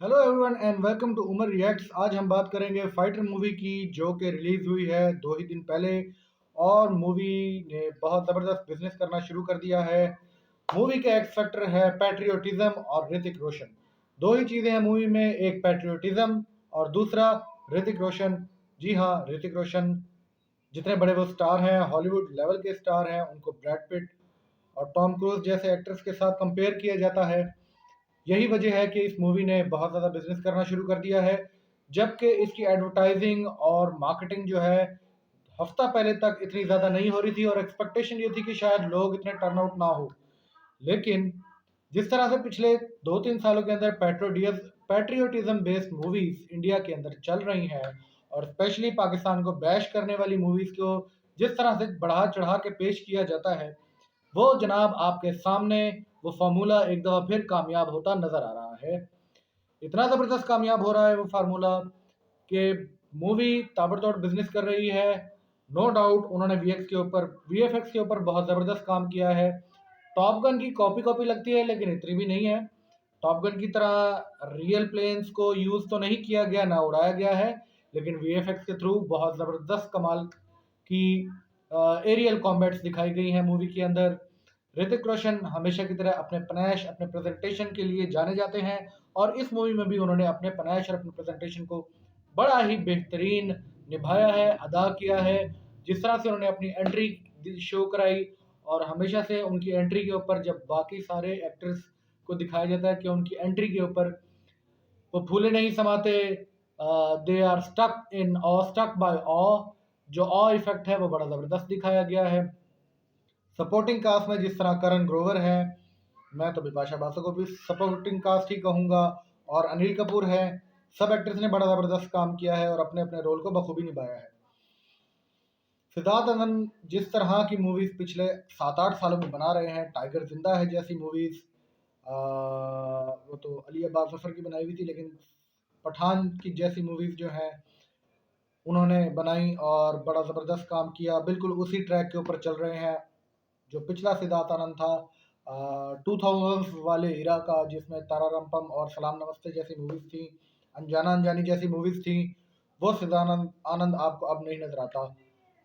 Hello everyone and welcome to Umar reacts. आज हम बात करेंगे फाइटर मूवी की, जो कि रिलीज हुई है 2 ही दिन पहले। और मूवी ने बहुत ज़बरदस्त बिजनेस करना शुरू कर दिया है। मूवी का एक्स फैक्टर है पैट्रियोटिज्म और ऋतिक रोशन। दो ही चीज़ें हैं मूवी में, एक पैट्रियोटिज्म और दूसरा ऋतिक रोशन। जी हाँ, ऋतिक रोशन जितने बड़े वो स्टार हैं, हॉलीवुड लेवल के स्टार हैं, उनको ब्रैड पिट और टॉम क्रूज जैसे एक्टर्स के साथ कंपेयर किया जाता है। यही वजह है कि इस मूवी ने बहुत ज़्यादा बिजनेस करना शुरू कर दिया है, जबकि इसकी एडवर्टाइजिंग और मार्केटिंग जो है हफ्ता पहले तक इतनी ज़्यादा नहीं हो रही थी और एक्सपेक्टेशन ये थी कि शायद लोग इतने टर्नआउट ना हो। लेकिन जिस तरह से पिछले 2-3 सालों के अंदर पैट्रियोटिज्म बेस्ड मूवीज इंडिया के अंदर चल रही हैं और स्पेशली पाकिस्तान को बैश करने वाली मूवीज को जिस तरह से बढ़ा चढ़ा के पेश किया जाता है, वो जनाब आपके सामने वो फार्मूला एक दफ़ा फिर कामयाब होता नज़र आ रहा है। इतना ज़बरदस्त कामयाब हो रहा है वो फार्मूला कि मूवी ताबड़तोड़ बिजनेस कर रही है। नो डाउट उन्होंने वीएफएक्स के ऊपर बहुत ज़बरदस्त काम किया है। टॉप गन की कॉपी कॉपी लगती है, लेकिन इतनी भी नहीं है। टॉप गन की तरह रियल प्लेन्स को यूज़ तो नहीं किया गया, ना उड़ाया गया है, लेकिन वीएफएक्स के थ्रू बहुत ज़बरदस्त कमाल की एरियल कॉम्बैट्स दिखाई गई हैं मूवी के अंदर। ऋतिक रोशन हमेशा की तरह अपने पनैश, अपने प्रेजेंटेशन के लिए जाने जाते हैं और इस मूवी में भी उन्होंने अपने पनैश और अपने प्रेजेंटेशन को बड़ा ही बेहतरीन निभाया है, अदा किया है। जिस तरह से उन्होंने अपनी एंट्री शो कराई, और हमेशा से उनकी एंट्री के ऊपर जब बाकी सारे एक्टर्स को दिखाया जाता है कि उनकी एंट्री के ऊपर वो फूले नहीं समाते, दे आर स्टक बाय ऑ। जो ऑ इफेक्ट है वो बड़ा ज़बरदस्त दिखाया गया है। सपोर्टिंग कास्ट में जिस तरह करण ग्रोवर है, मैं तो बिपाशा बासु को भी सपोर्टिंग कास्ट ही कहूँगा, और अनिल कपूर है। सब एक्टर्स ने बड़ा ज़बरदस्त काम किया है और अपने अपने रोल को बखूबी निभाया है। सिद्धार्थ आनंद जिस तरह की मूवीज़ पिछले 7-8 सालों में बना रहे हैं, टाइगर जिंदा है जैसी मूवीज़, वो तो अली अब्बास जफर की बनाई हुई थी, लेकिन पठान की जैसी मूवीज़ जो है उन्होंने बनाई और बड़ा ज़बरदस्त काम किया। बिल्कुल उसी ट्रैक के ऊपर चल रहे हैं जो पिछला सिद्धार्थ आनंद था, 2000 वाले इरा का, जिसमें तारारंपम और सलाम नमस्ते जैसी मूवीज़ थी, अनजाना अनजानी जैसी मूवीज़ थी। वो सिद्धानंद आनंद आपको अब नहीं नज़र आता।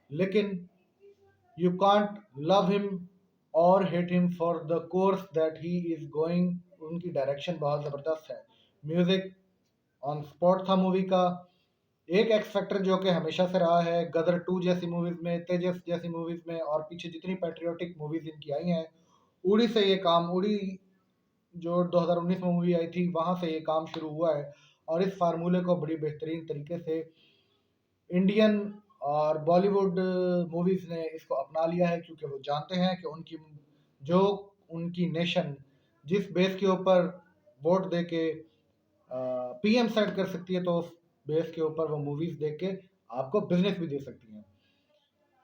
लेकिन यू कांट लव हिम और hate him for the course that he is going. उनकी डायरेक्शन बहुत ज़बरदस्त है। म्यूज़िक ऑन स्पॉट था मूवी का। एक एक्स फैक्टर जो कि हमेशा से रहा है, गदर 2 जैसी मूवीज़ में, तेजस जैसी मूवीज़ में और पीछे जितनी पैट्रियोटिक मूवीज़ इनकी आई हैं, उड़ी से ये काम, उड़ी जो 2019 में मूवी आई थी, वहाँ से ये काम शुरू हुआ है। और इस फार्मूले को बड़ी बेहतरीन तरीके से इंडियन और बॉलीवुड मूवीज़ ने इसको अपना लिया है, क्योंकि वो जानते हैं कि जो उनकी नेशन जिस बेस के ऊपर वोट दे के पीएम सेलेक्ट कर सकती है, तो उस बेस के ऊपर वो मूवीज़ देख के आपको बिजनेस भी दे सकती हैं।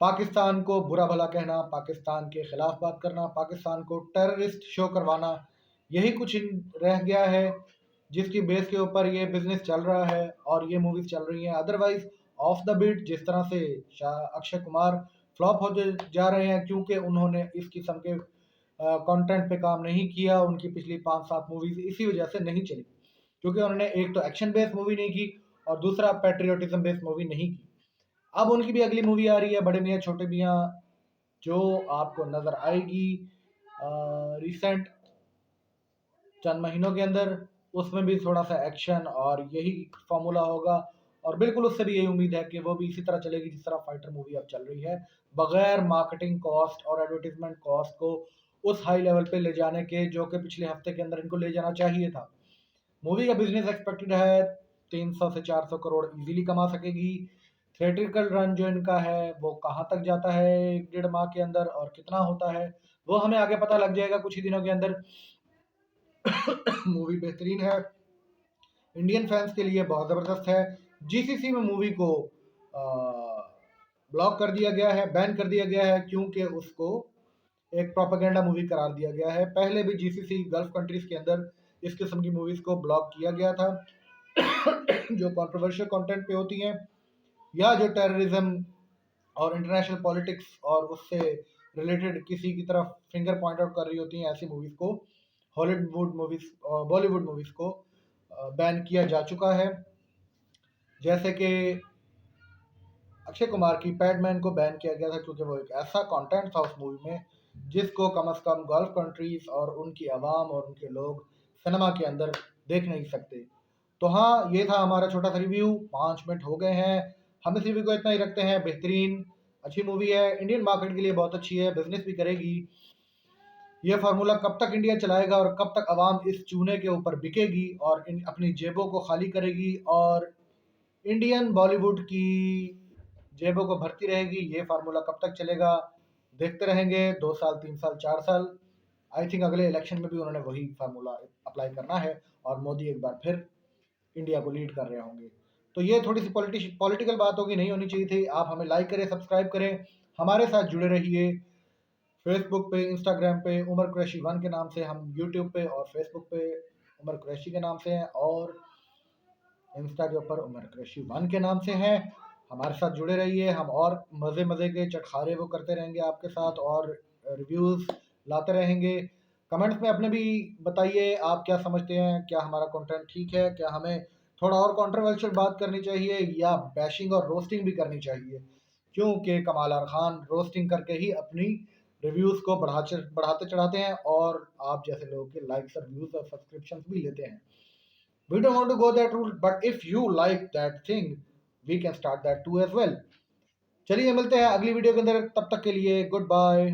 पाकिस्तान को बुरा भला कहना, पाकिस्तान के खिलाफ बात करना, पाकिस्तान को टेररिस्ट शो करवाना, यही कुछ रह गया है जिसकी बेस के ऊपर ये बिजनेस चल रहा है और ये मूवीज चल रही हैं। अदरवाइज ऑफ द बीट जिस तरह से अक्षय कुमार फ्लॉप होते जा रहे हैं, क्योंकि उन्होंने इस किस्म के कंटेंट पे काम नहीं किया। उनकी पिछली 5-7 मूवीज इसी वजह से नहीं चली, क्योंकि उन्होंने एक तो एक्शन बेस्ड मूवी नहीं की और दूसरा पैट्रियोटिज्म बेस्ड मूवी नहीं की। अब उनकी भी अगली मूवी आ रही है, बड़े मियाँ छोटे मियाँ, जो आपको नज़र आएगी रिसेंट चंद महीनों के अंदर। उसमें भी थोड़ा सा एक्शन और यही फॉर्मूला होगा, और बिल्कुल उससे भी यही उम्मीद है कि वो भी इसी तरह चलेगी जिस तरह फाइटर मूवी अब चल रही है, बगैर मार्केटिंग कॉस्ट और एडवर्टीजमेंट कॉस्ट को उस हाई लेवल पे ले जाने के, जो कि पिछले हफ्ते के अंदर इनको ले जाना चाहिए था। मूवी का बिजनेस एक्सपेक्टेड है 300 से 400 करोड़ इजीली कमा सकेगी। थिएट्रिकल रन जो इनका है वो कहाँ तक जाता है 1-1.5 माह के अंदर और कितना होता है, वो हमें आगे पता लग जाएगा कुछ ही दिनों के अंदर। मूवी बेहतरीन है, इंडियन फैंस के लिए बहुत ज़बरदस्त है। जीसीसी में मूवी को ब्लॉक कर दिया गया है, बैन कर दिया गया है, क्योंकि उसको एक प्रोपेगेंडा मूवी करार दिया गया है। पहले भी जीसीसी गल्फ कंट्रीज़ के अंदर इस किस्म की मूवीज़ को ब्लॉक किया गया था जो कंट्रोवर्शियल कंटेंट पे होती हैं, या जो टेररिज्म और इंटरनेशनल पॉलिटिक्स और उससे रिलेटेड किसी की तरफ फिंगर पॉइंट आउट कर रही होती हैं, ऐसी मूवीज़ को, हॉलीवुड मूवीज़ और बॉलीवुड मूवीज़ को बैन किया जा चुका है। जैसे कि अक्षय कुमार की पैडमैन को बैन किया गया था क्योंकि वो एक ऐसा कंटेंट था उस मूवी में जिसको कम से कम गल्फ कंट्रीज और उनकी आवाम और उनके लोग सिनेमा के अंदर देख नहीं सकते। तो हाँ, ये था हमारा छोटा सा रिव्यू। 5 मिनट हो गए हैं। हम इस रिव्यू को इतना ही रखते हैं। बेहतरीन अच्छी मूवी है, इंडियन मार्केट के लिए बहुत अच्छी है, बिजनेस भी करेगी। ये फार्मूला कब तक इंडिया चलाएगा और कब तक आवाम इस चूने के ऊपर बिकेगी और अपनी जेबों को खाली करेगी और इंडियन बॉलीवुड की जेबों को भरती रहेगी, ये फार्मूला कब तक चलेगा देखते रहेंगे। 2 साल, 3 साल, 4 साल, आई थिंक अगले इलेक्शन में भी उन्होंने वही फार्मूला अप्लाई करना है और मोदी एक बार फिर इंडिया को लीड कर रहे होंगे। तो ये थोड़ी सी पॉलिटिकल बात होगी, नहीं होनी चाहिए थी। आप हमें लाइक करें, सब्सक्राइब करें, हमारे साथ जुड़े रहिए। फेसबुक पे, इंस्टाग्राम पे उमर कुरैशी वन के नाम से, हम यूट्यूब पे और फेसबुक पे उमर कुरैशी के नाम से हैं और इंस्टा के ऊपर उमर कुरैशी वन के नाम से हैं। हमारे साथ जुड़े रहिए, हम और मज़े मज़े के चटखारे वो करते रहेंगे आपके साथ और रिव्यूज़ लाते रहेंगे। कमेंट्स में अपने भी बताइए आप क्या समझते हैं, क्या हमारा कंटेंट ठीक है, क्या हमें थोड़ा और कंट्रोवर्शियल बात करनी चाहिए या बैशिंग और रोस्टिंग भी करनी चाहिए, क्योंकि कमाल आर खान रोस्टिंग करके ही अपनी रिव्यूज़ को बढ़ाते चढ़ाते हैं और आप जैसे लोगों के लाइक्स और व्यूज़ और सब्सक्रिप्शन भी लेते हैं। We don't want to go that route, but if you like that thing, we can start that too as well. चलिए मिलते हैं अगली वीडियो के अंदर, तब तक के लिए गुड बाय।